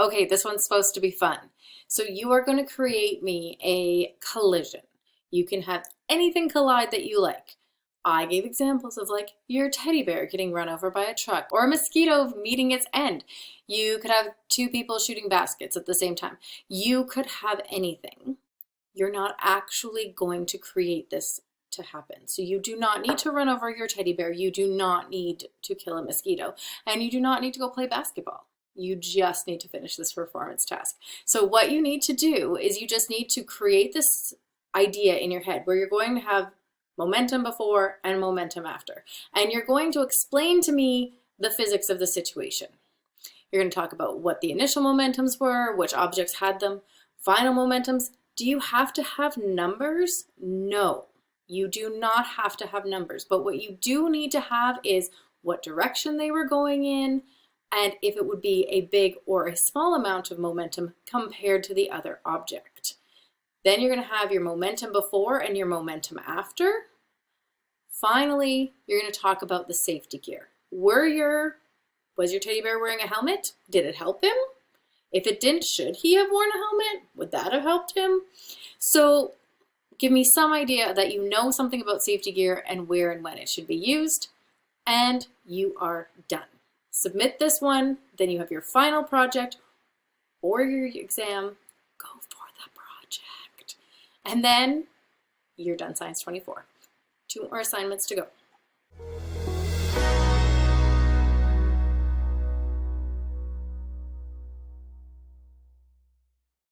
Okay, this one's supposed to be fun. So you are going to create me a collision. You can have anything collide that you like. I gave examples of like your teddy bear getting run over by a truck or a mosquito meeting its end. You could have two people shooting baskets at the same time. You could have anything. You're not actually going to create this to happen. So you do not need to run over your teddy bear. You do not need to kill a mosquito. And you do not need to go play basketball. You just need to finish this performance task. So what you need to do is you just need to create this idea in your head where you're going to have momentum before and momentum after. And you're going to explain to me the physics of the situation. You're going to talk about what the initial momentums were, which objects had them, final momentums. Do you have to have numbers? No, you do not have to have numbers. But what you do need to have is what direction they were going in, and if it would be a big or a small amount of momentum compared to the other object. Then you're going to have your momentum before and your momentum after. Finally, you're going to talk about the safety gear. Was your teddy bear wearing a helmet? Did it help him? If it didn't, should he have worn a helmet? Would that have helped him? So give me some idea that you know something about safety gear and where and when it should be used, and you are done. Submit this one, then you have your final project or your exam. Go for the project. And then you're done Science 24. 2 more assignments to go.